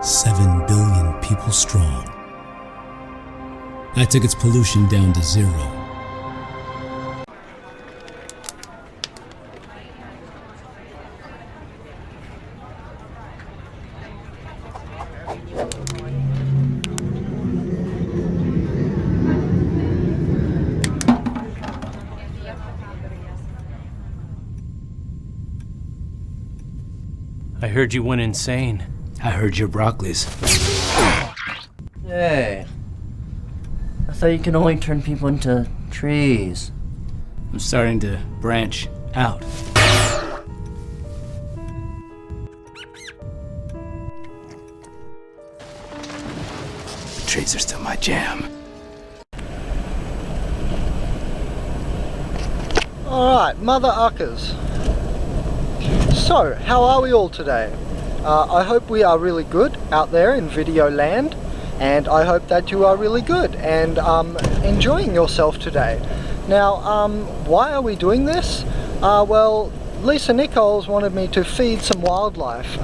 7 billion people strong. I took its pollution down to 0. I heard you went insane. I heard your broccolis. Hey. I thought you could only turn people into trees. I'm starting to branch out. Trees are still my jam. Alright, mother uckers. So, how are we all today? I hope we are really good out there in video land, and I hope that you are really good and enjoying yourself today. Now, why are we doing this? Well, Lisa Nicholls wanted me to feed some wildlife.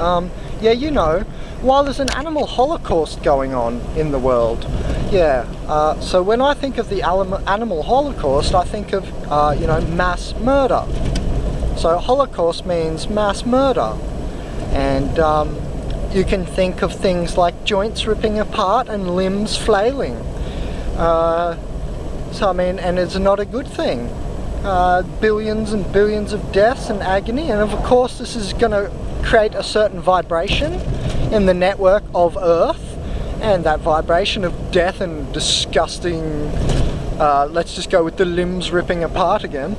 Yeah, you know, while there's an animal holocaust going on in the world. Yeah, so when I think of the animal holocaust, I think of, you know, mass murder. So holocaust means mass murder, and you can think of things like joints ripping apart and limbs flailing. So I mean, and it's not a good thing. Billions and billions of deaths and agony, and of course this is going to create a certain vibration in the network of Earth, and that vibration of death and disgusting, let's just go with the limbs ripping apart again,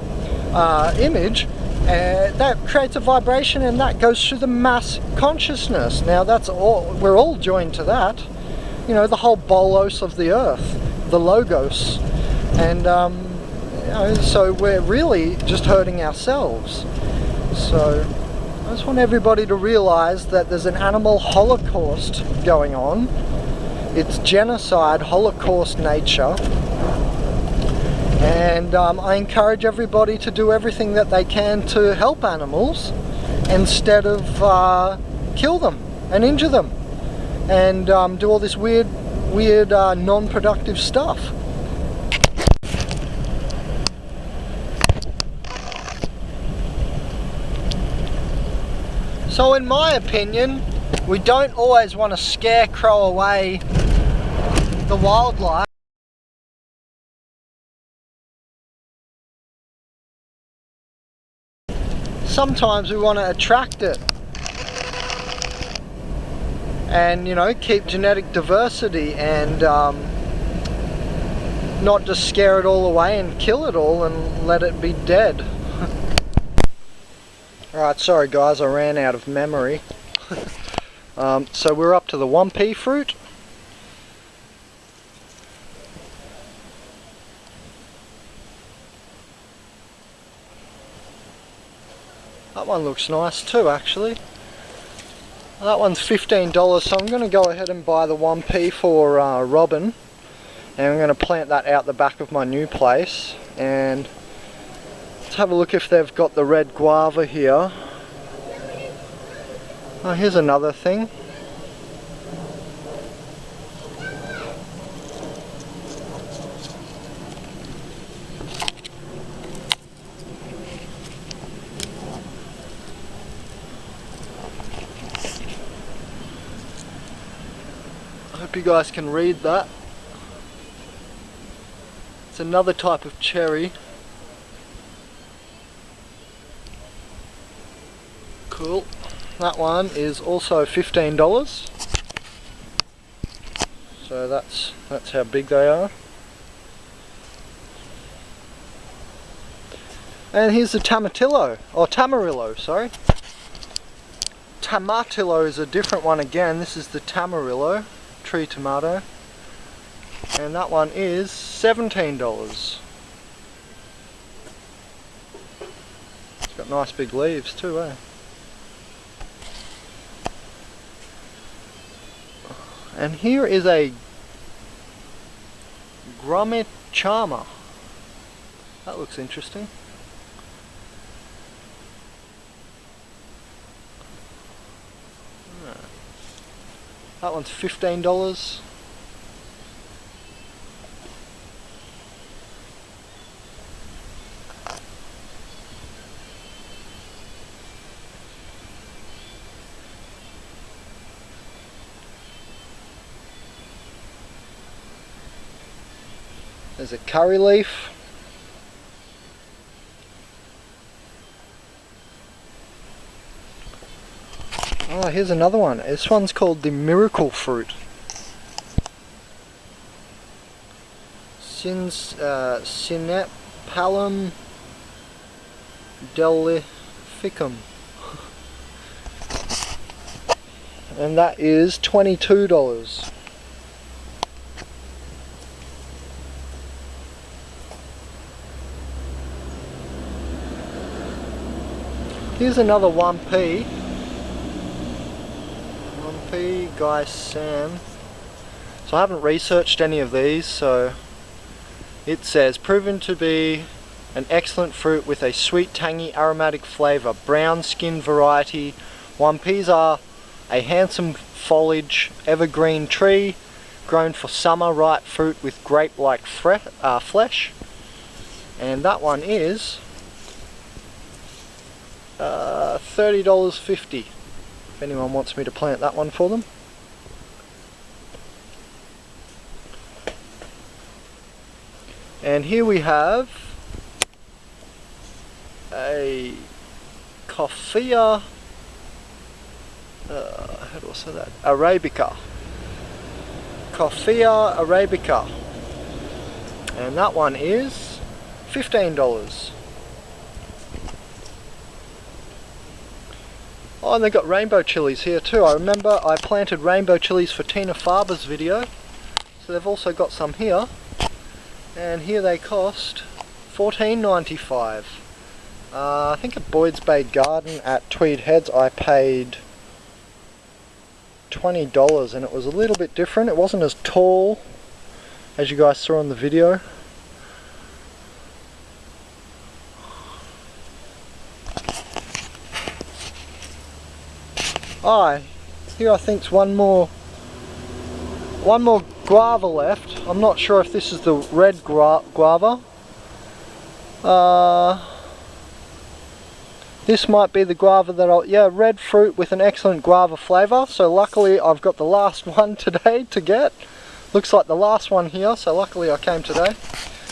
image. That creates a vibration, and that goes through the mass consciousness. Now that's all, we're all joined to that, you know, the whole bolos of the earth, the logos, and you know, so we're really just hurting ourselves. So I just want everybody to realize that there's an animal holocaust going on. It's genocide, holocaust nature. And I encourage everybody to do everything that they can to help animals instead of kill them and injure them and do all this weird non-productive stuff. So in my opinion, we don't always want to scarecrow away the wildlife. Sometimes we want to attract it and, you know, keep genetic diversity and not just scare it all away and kill it all and let it be dead. Alright, sorry guys, I ran out of memory. So we're up to the 1p fruit. That one looks nice too, actually. That one's $15, so I'm going to go ahead and buy the 1p for Robin. And I'm going to plant that out the back of my new place. And let's have a look if they've got the red guava here. Oh, here's another thing. I hope you guys can read that. It's another type of cherry. Cool. That one is also $15. So that's how big they are. And here's the tomatillo, or tamarillo, sorry. Tomatillo is a different one again. This is the tamarillo, tree tomato. And that one is $17. It's got nice big leaves too, eh? And here is a Grommet-Charmer. That looks interesting. That one's $15. There's a curry leaf. Oh, here's another one. This one's called the miracle fruit. Sinepalum delificum. And that is $22. Here's another 1p. 1p Guy Sam. So I haven't researched any of these, so it says proven to be an excellent fruit with a sweet, tangy, aromatic flavour. Brown skin variety. 1ps are a handsome foliage evergreen tree grown for summer, ripe fruit with grape-like flesh. And that one is $30.50 if anyone wants me to plant that one for them. And here we have a Coffea, how do I say that? Arabica. Coffea Arabica. And that one is $15. Oh, and they've got rainbow chilies here too. I remember I planted rainbow chilies for Tina Farber's video. So they've also got some here. And here they cost $14.95. I think at Boyd's Bay Garden at Tweed Heads I paid $20 and it was a little bit different. It wasn't as tall as you guys saw in the video. Here I think's one more guava left. I'm not sure if this is the red guava. This might be the guava that yeah, red fruit with an excellent guava flavour. So luckily I've got the last one today to get. Looks like the last one here, so luckily I came today.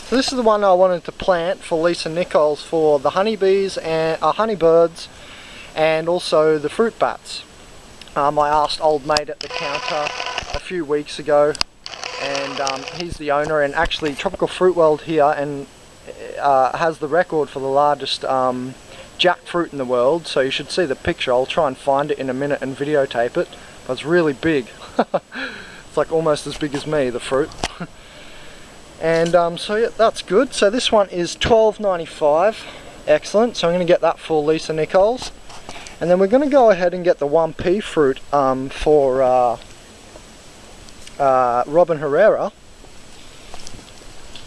So this is the one I wanted to plant for Lisa Nicholls for the honeybees and honeybirds and also the fruit bats. I asked old mate at the counter a few weeks ago, and he's the owner, and actually Tropical Fruit World here and has the record for the largest jackfruit in the world, so you should see the picture. I'll try and find it in a minute and videotape it, but it's really big. It's like almost as big as me, the fruit. And so yeah, that's good. So this one is $12.95. Excellent. So I'm going to get that for Lisa Nicholls. And then we're going to go ahead and get the 1p fruit for Robin Herrera.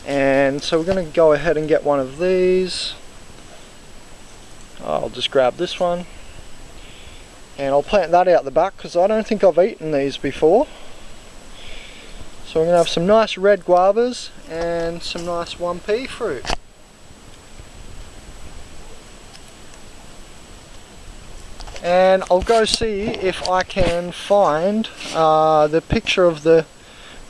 And so we're going to go ahead and get one of these. I'll just grab this one. And I'll plant that out the back because I don't think I've eaten these before. So we're going to have some nice red guavas and some nice 1p fruit. And I'll go see if I can find the picture of the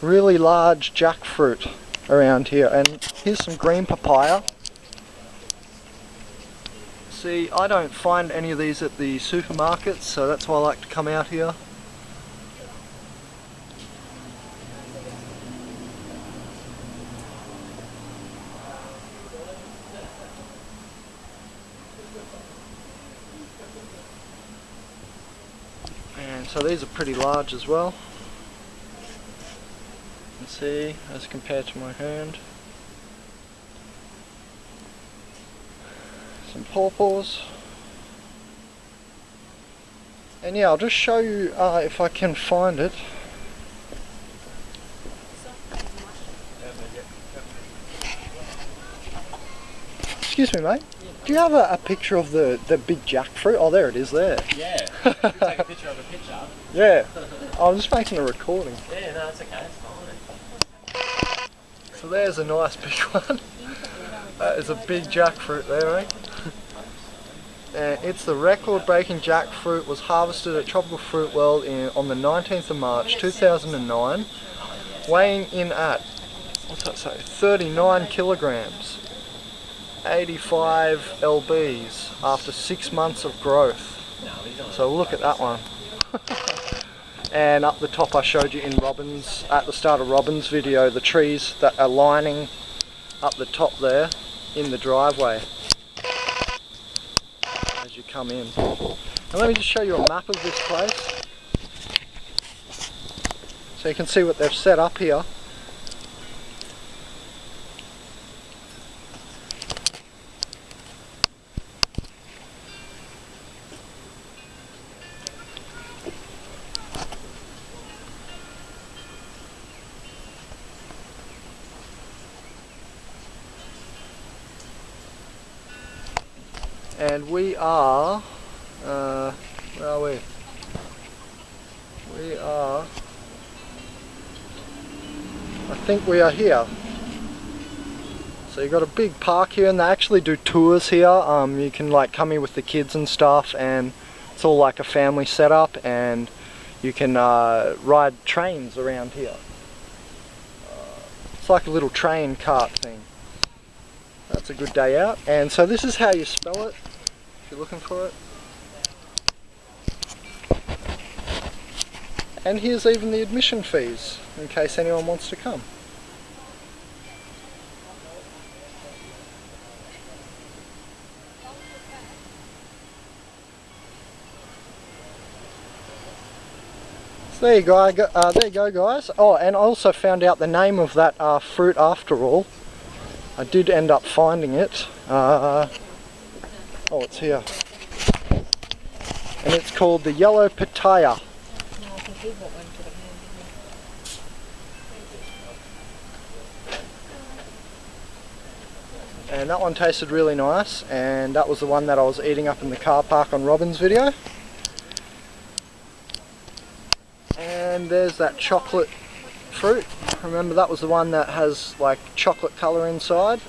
really large jackfruit around here. And here's some green papaya. See, I don't find any of these at the supermarkets, so that's why I like to come out here. And so these are pretty large as well. You can see, as compared to my hand. Some pawpaws. And yeah, I'll just show you if I can find it. Excuse me, mate. Do you have a picture of the big jackfruit? Oh, there it is there. Yeah, you can take a picture of a picture. Yeah, I'm just making a recording. Yeah, no, it's okay, it's fine. So there's a nice big one. That is a big jackfruit there, mate. And it's the record-breaking jackfruit, was harvested at Tropical Fruit World on the 19th of March 2009, weighing in at, what's that say, 39 kilograms, 85 lbs after 6 months of growth. So look at that one. And up the top I showed you in Robin's, at the start of Robin's video, the trees that are lining up the top there in the driveway as you come in. And let me just show you a map of this place so you can see what they've set up here. And we are, where are we? We are, I think we are here. So you've got a big park here, and they actually do tours here. You can like come here with the kids and stuff, and it's all like a family setup, and you can ride trains around here. It's like a little train cart thing. That's a good day out. And so this is how you spell it, if you're looking for it. And here's even the admission fees, in case anyone wants to come. So there you go guys. Oh, and I also found out the name of that fruit after all. I did end up finding it. Oh, it's here. And it's called the yellow pitaya. And that one tasted really nice, and that was the one that I was eating up in the car park on Robin's video. And there's that chocolate fruit. Remember, that was the one that has like chocolate colour inside.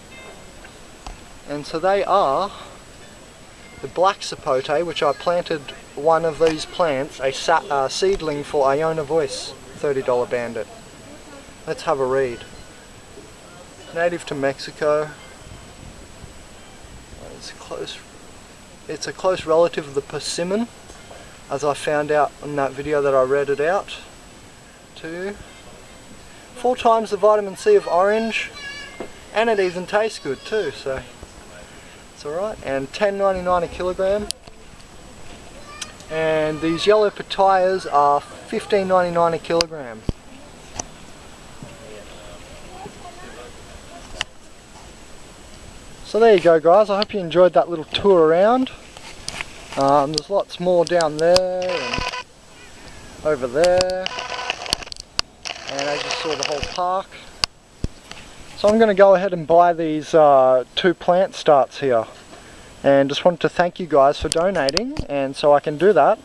And so they are the black sapote, which I planted one of these plants, a seedling for Iona Voice, $30 bandit. Let's have a read. Native to Mexico. It's a close relative of the persimmon, as I found out in that video that I read it out. 4 times the vitamin C of orange, and it even tastes good too, so it's alright. And $10.99 a kilogram. And these yellow pitayas are $15.99 a kilogram. So there you go guys, I hope you enjoyed that little tour around. There's lots more down there and over there. And as you saw, the whole park. So I'm going to go ahead and buy these 2 plant starts here, and just wanted to thank you guys for donating, and so I can do that.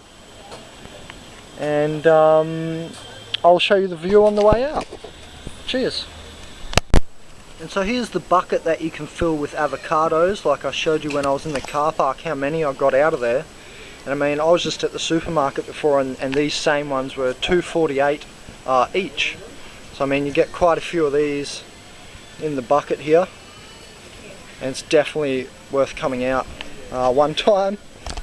And I'll show you the view on the way out. Cheers. And so here's the bucket that you can fill with avocados, like I showed you when I was in the car park, how many I got out of there. And I mean, I was just at the supermarket before, and these same ones were $2.48 each. So I mean, you get quite a few of these in the bucket here, and it's definitely worth coming out. One time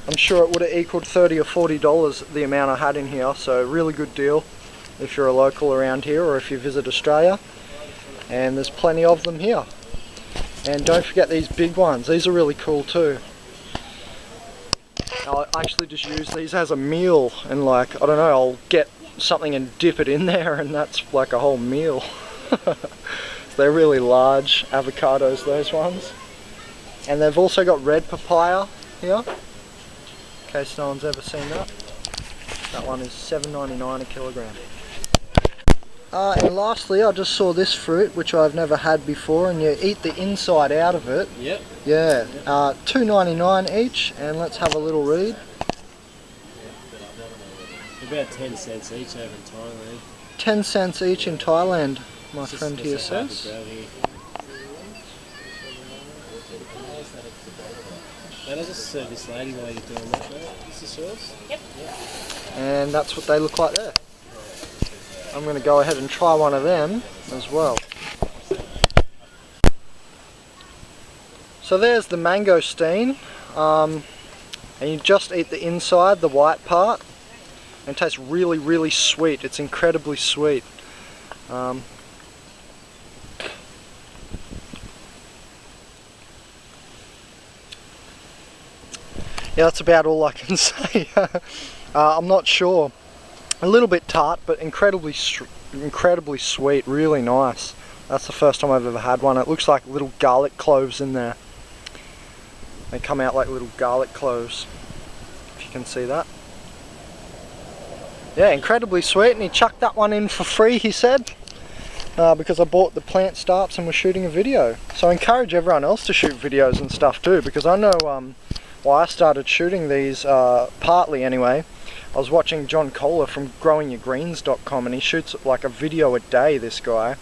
I'm sure it would have equaled $30 or $40 the amount I had in here, so really good deal if you're a local around here or if you visit Australia. And there's plenty of them here. And don't forget these big ones, these are really cool too. I'll actually just use these as a meal, and like, I don't know, I'll get something and dip it in there, and that's like a whole meal. They're really large avocados, those ones. And they've also got red papaya here, in case no one's ever seen that. That one is $7.99 a kilogram. And lastly, I just saw this fruit, which I've never had before, and you eat the inside out of it. Yep. Yeah, $2.99 each, and let's have a little read. About 10 cents each over in Thailand. 10 cents each in Thailand, my It's friend just here so hard to says. grow here. Mate, I'll just serve this lady while you're doing that, mate. This is yours? Yep. And that's what they look like there. I'm going to go ahead and try one of them as well. So there's the mangosteen, and you just eat the inside, the white part, and it tastes really, really sweet. It's incredibly sweet. Yeah, that's about all I can say. I'm not sure. A little bit tart, but incredibly sweet, really nice. That's the first time I've ever had one. It looks like little garlic cloves in there. They come out like little garlic cloves, if you can see that. Yeah, incredibly sweet, and he chucked that one in for free, he said, because I bought the plant starts and was shooting a video. So I encourage everyone else to shoot videos and stuff too, because I know why I started shooting these, partly anyway. I was watching John Kohler from growingyourgreens.com, and he shoots like a video a day, this guy.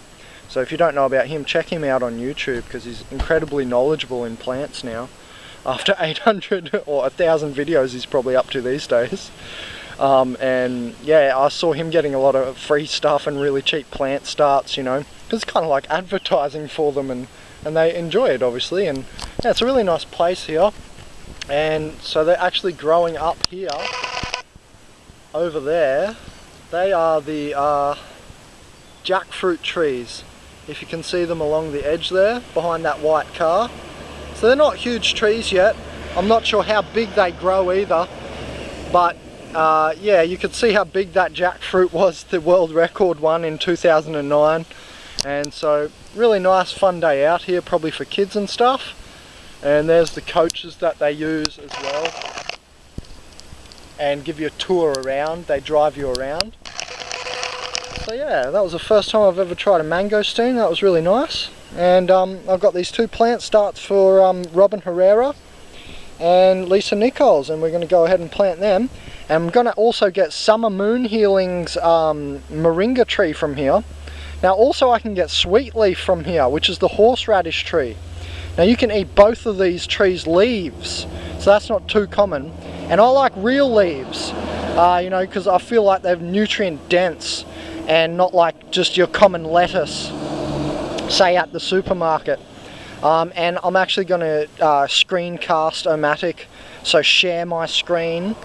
So if you don't know about him, check him out on YouTube, because he's incredibly knowledgeable in plants now. After 800 or 1,000 videos he's probably up to these days. And yeah, I saw him getting a lot of free stuff and really cheap plant starts, you know. It's kind of like advertising for them, and they enjoy it obviously. And yeah, it's a really nice place here. And so they're actually growing up here. Over there, they are the jackfruit trees. If you can see them along the edge there, behind that white car. So they're not huge trees yet. I'm not sure how big they grow either. But yeah, you could see how big that jackfruit was, the world record one in 2009. And so, really nice fun day out here, probably for kids and stuff. And there's the coaches that they use as well. And give you a tour around, they drive you around. So yeah, that was the first time I've ever tried a mangosteen. That was really nice. And I've got these two plant starts for Robin Herrera and Lisa Nicholls, and we're going to go ahead and plant them. And I'm going to also get Summer Moon Healing's moringa tree from here. Now also I can get sweet leaf from here, which is the horseradish tree. Now you can eat both of these trees' leaves, so that's not too common. And I like real leaves, you know, because I feel like they're nutrient dense and not like just your common lettuce, say at the supermarket. And I'm actually going to screencast-o-matic, so share my screen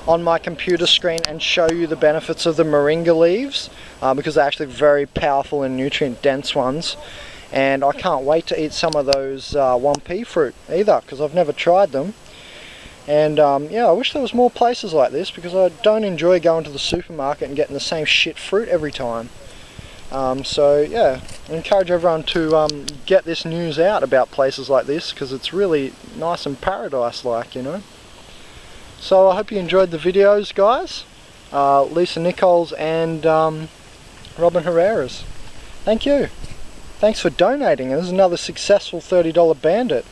on my computer screen and show you the benefits of the moringa leaves, because they're actually very powerful and nutrient dense ones. And I can't wait to eat some of those 1P fruit either, because I've never tried them. And yeah, I wish there was more places like this, because I don't enjoy going to the supermarket and getting the same shit fruit every time. So yeah, I encourage everyone to get this news out about places like this, because it's really nice and paradise-like, you know. So I hope you enjoyed the videos, guys. Lisa Nicholls and Robin Herrera's. Thank you. Thanks for donating, and this is another successful $30 bandit.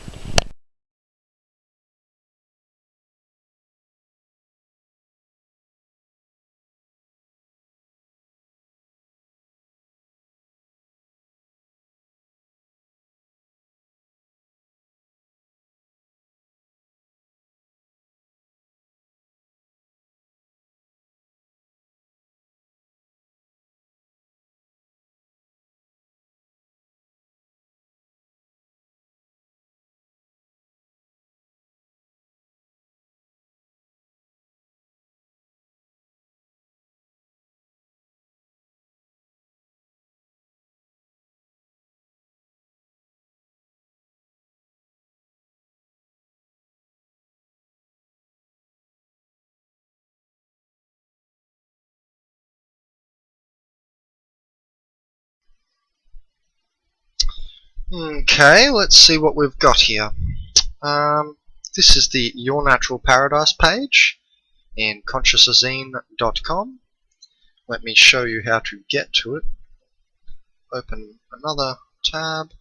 Okay, let's see what we've got here. This is the Your Natural Paradise page in consciousazine.com. Let me show you how to get to it. open another tab.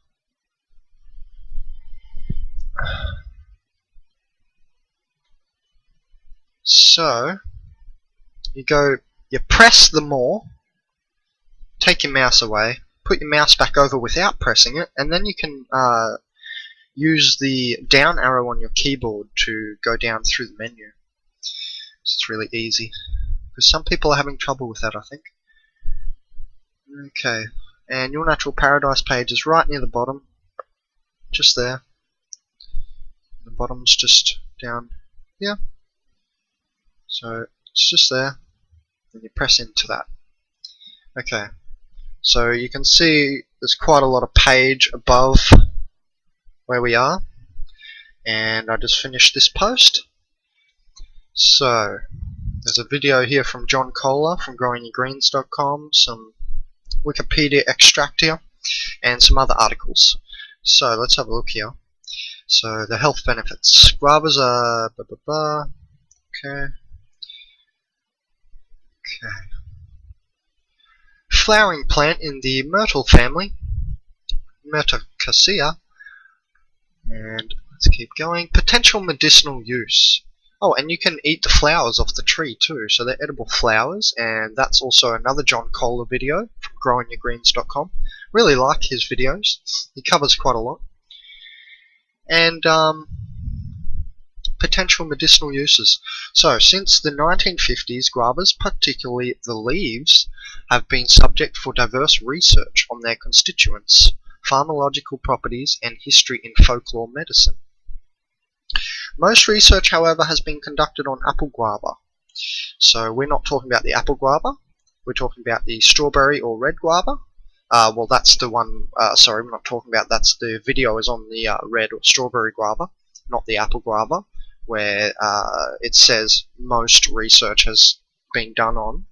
So you press the more, take your mouse away, put your mouse back over without pressing it, and then you can use the down arrow on your keyboard to go down through the menu. So it's really easy, because some people are having trouble with that, I think. Okay, and your natural paradise page is right near the bottom, just there. The bottom's just down here, so it's just there, and you press into that. Okay, so you can see there's quite a lot of page above where we are, and I just finished this post. So there's a video here from John Kohler from growingyourgreens.com, some Wikipedia extract here, and some other articles. So let's have a look here. So the health benefits. Guavas are okay. Flowering plant in the myrtle family, Myrtaceae. And let's keep going. Potential medicinal use. Oh, and you can eat the flowers off the tree too, so they're edible flowers, and that's also another John Kohler video from growingyourgreens.com. Really like his videos. He covers quite a lot. And potential medicinal uses. So, since the 1950s, guavas, particularly the leaves, have been subject for diverse research on their constituents, pharmacological properties, and history in folklore medicine. Most research, however, has been conducted on apple guava. So we're not talking about the apple guava, we're talking about the strawberry or red guava. Well, that's the one, sorry, we're not talking about, that's the video is on the red or strawberry guava, not the apple guava, where it says most research has been done on,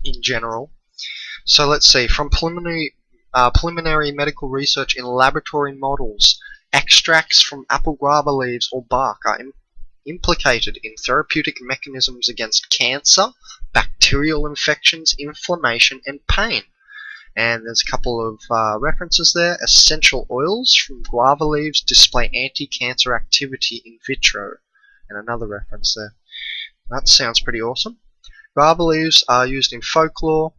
in general. So let's see, from preliminary medical research in laboratory models, extracts from apple guava leaves or bark are implicated in therapeutic mechanisms against cancer, bacterial infections, inflammation, and pain. And there's a couple of references there. Essential oils from guava leaves display anti-cancer activity in vitro. And another reference there. That sounds pretty awesome. Guava leaves are used in folklore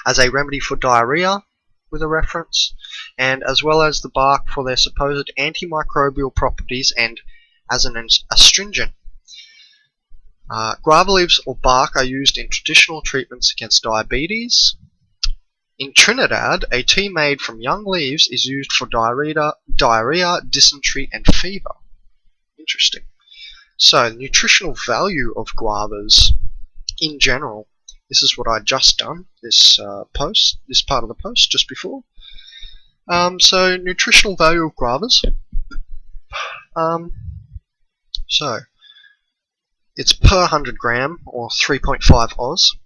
as a remedy for diarrhea, with a reference, and as well as the bark for their supposed antimicrobial properties and as an astringent. Guava leaves or bark are used in traditional treatments against diabetes. In Trinidad, a tea made from young leaves is used for diarrhea, dysentery, and fever. Interesting. So, the nutritional value of guavas in general. This is what I just done, this part of the post just before. So, nutritional value of guavas. So, it's per 100 gram, or 3.5 Oz.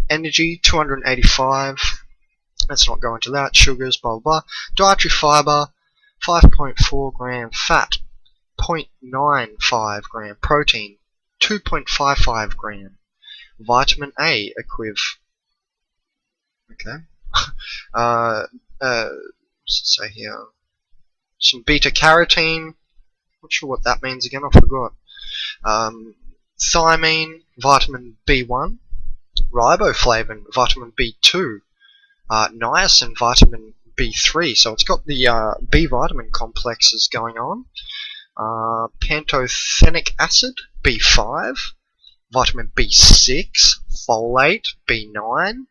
Energy, 285. Let's not go into that. Sugars, blah, blah, blah. Dietary fiber, 5.4 gram. Fat, 0.95 gram. Protein, 2.55 gram. Vitamin A equiv. Okay. What's it say here? Some beta carotene. Not sure what that means again. I forgot. Thiamine, vitamin B1. Riboflavin, vitamin B2. Niacin, vitamin B3. So it's got the B vitamin complexes going on. Pantothenic acid, B5. Vitamin B6, folate, B9,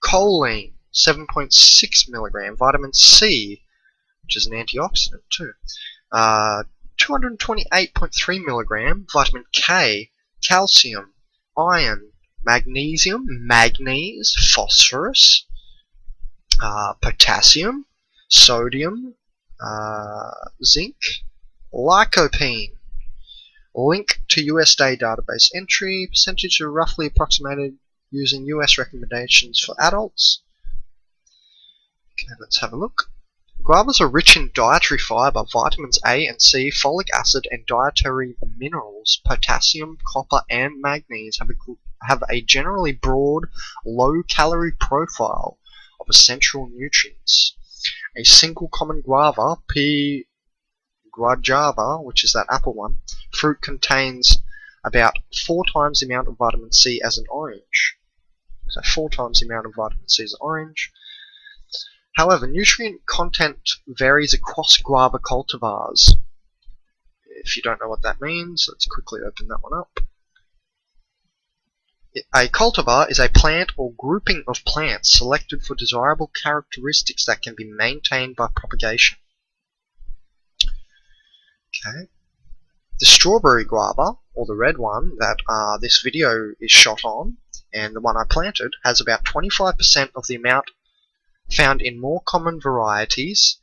choline, 7.6 milligram, vitamin C, which is an antioxidant too, 228.3 milligram, vitamin K, calcium, iron, magnesium, manganese, phosphorus, potassium, sodium, zinc, lycopene. Link to USDA database entry. Percentage are roughly approximated using US recommendations for adults. Okay, let's have a look. Guavas are rich in dietary fiber, vitamins A and C, folic acid, and dietary minerals. Potassium, copper, and manganese have a generally broad, low-calorie profile of essential nutrients. A single common guava, P. guajava, which is that apple one, fruit contains about 4 times the amount of vitamin C as an orange. So 4 times the amount of vitamin C as an orange. However, nutrient content varies across guava cultivars. If you don't know what that means, let's quickly open that one up. A cultivar is a plant or grouping of plants selected for desirable characteristics that can be maintained by propagation. Okay. The strawberry guava, or the red one that this video is shot on, and the one I planted, has about 25% of the amount found in more common varieties.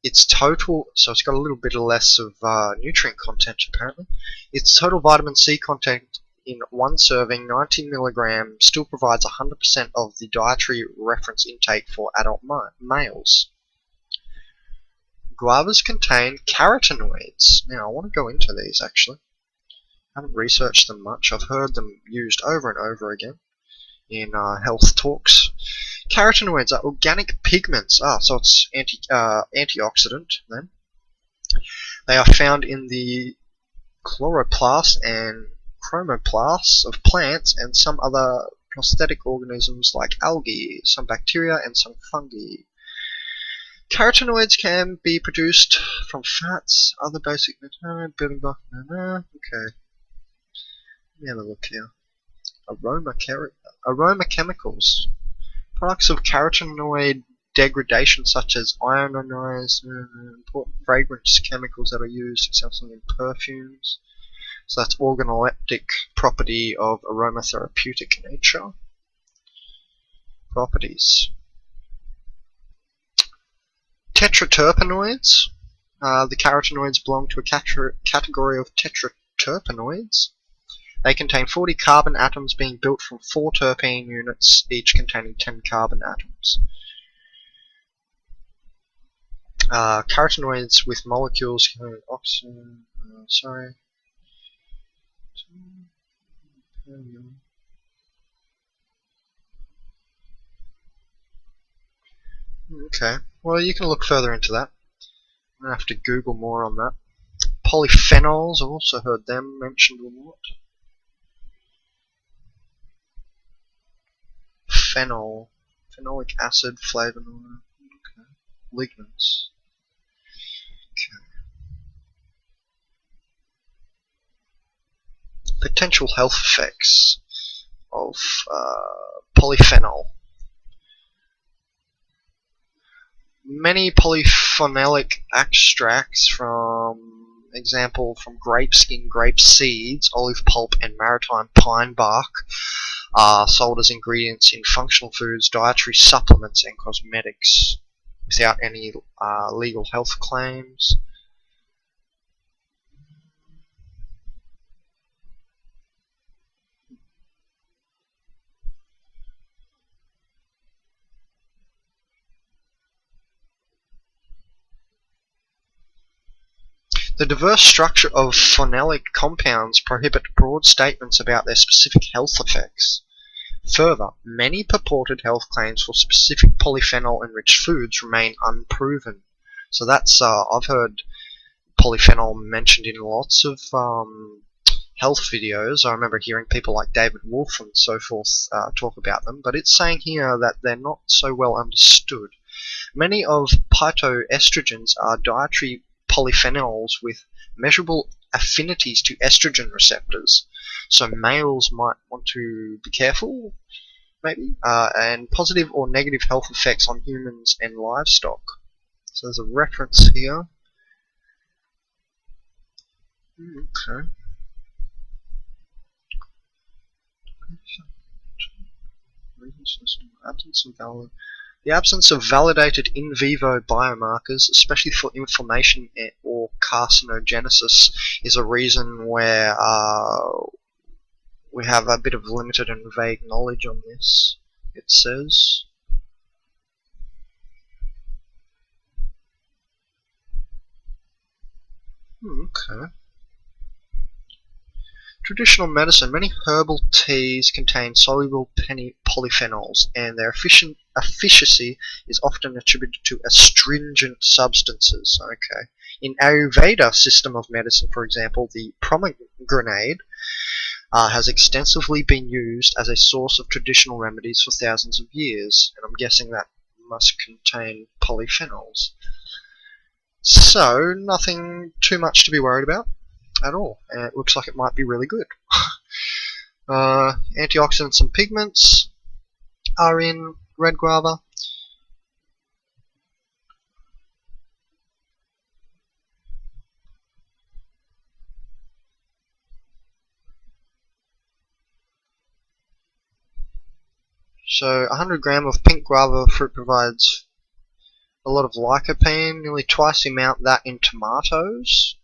Its total, so it's got a little bit less of nutrient content apparently. Its total vitamin C content in one serving, 19 milligrams, still provides 100% of the dietary reference intake for adult males. Guavas contain carotenoids. Now, I want to go into these actually. I haven't researched them much. I've heard them used over and over again in health talks. Carotenoids are organic pigments. So it's antioxidant then. They are found in the chloroplasts and chromoplasts of plants and some other prosthetic organisms like algae, some bacteria and some fungi. Carotenoids can be produced from fats, other basic building blocks. Okay. Let me have a look here. Aroma chemicals. Products of carotenoid degradation such as ionized important fragrance chemicals that are used extensively in perfumes. So that's organoleptic property of aromatherapeutic nature. Properties. Tetraterpenoids. The carotenoids belong to a category of tetraterpenoids. They contain 40 carbon atoms being built from 4 terpene units, each containing 10 carbon atoms. Carotenoids with molecules containing oxygen. Okay, well you can look further into that. I'm going to have to Google more on that. Polyphenols, I've also heard them mentioned a lot. Phenol, phenolic acid, flavonoid, okay. Lignans. Okay. Potential health effects of polyphenol. Many polyphenolic extracts, from example from grape skin, grape seeds, olive pulp and maritime pine bark, are sold as ingredients in functional foods, dietary supplements and cosmetics without any legal health claims. The diverse structure of phenolic compounds prohibit broad statements about their specific health effects. Further, many purported health claims for specific polyphenol-enriched foods remain unproven. So that's, I've heard polyphenol mentioned in lots of health videos. I remember hearing people like David Wolf and so forth talk about them, but it's saying here that they're not so well understood. Many of phytoestrogens are dietary polyphenols with measurable affinities to estrogen receptors, so males might want to be careful, maybe, and positive or negative health effects on humans and livestock. So there's a reference here. Okay. The absence of validated in vivo biomarkers, especially for inflammation or carcinogenesis, is a reason where we have a bit of limited and vague knowledge on this, it says. Okay. Traditional medicine, many herbal teas contain soluble polyphenols, and their efficacy is often attributed to astringent substances. Okay. In Ayurveda system of medicine, for example, the pomegranate has extensively been used as a source of traditional remedies for thousands of years, and I'm guessing that must contain polyphenols. So, nothing too much to be worried about at all, and it looks like it might be really good. Antioxidants and pigments are in red guava. So 100 gram of pink guava fruit provides a lot of lycopene, nearly twice the amount that in tomatoes.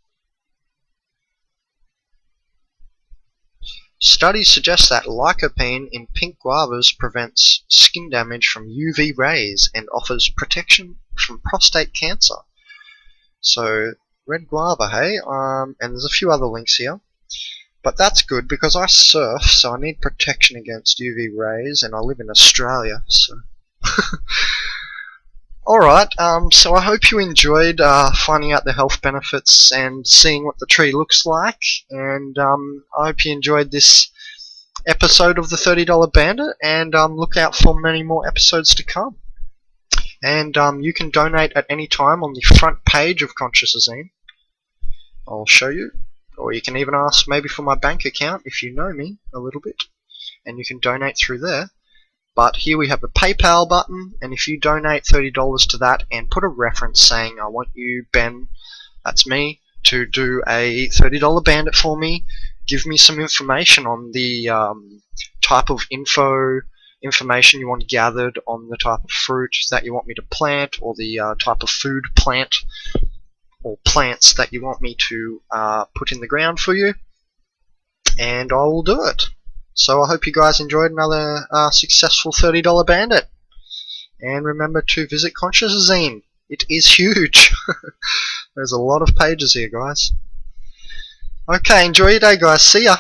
Studies suggest that lycopene in pink guavas prevents skin damage from UV rays and offers protection from prostate cancer. So, red guava, hey? And there's a few other links here. But that's good because I surf, so I need protection against UV rays, and I live in Australia, so... Alright, so I hope you enjoyed finding out the health benefits and seeing what the tree looks like, and I hope you enjoyed this episode of the $30 Bandit, and look out for many more episodes to come. And you can donate at any time on the front page of Conscious Zine. I'll show you, or you can even ask maybe for my bank account if you know me a little bit, and you can donate through there. But here we have the PayPal button, and if you donate $30 to that and put a reference saying, I want you, Ben, that's me, to do a $30 Bandit for me, give me some information on the type of information you want gathered on the type of fruit that you want me to plant, or the type of food plant or plants that you want me to put in the ground for you, and I will do it. So I hope you guys enjoyed another successful $30 Bandit. And remember to visit Conscious Zine. It is huge. There's a lot of pages here, guys. Okay, enjoy your day, guys. See ya.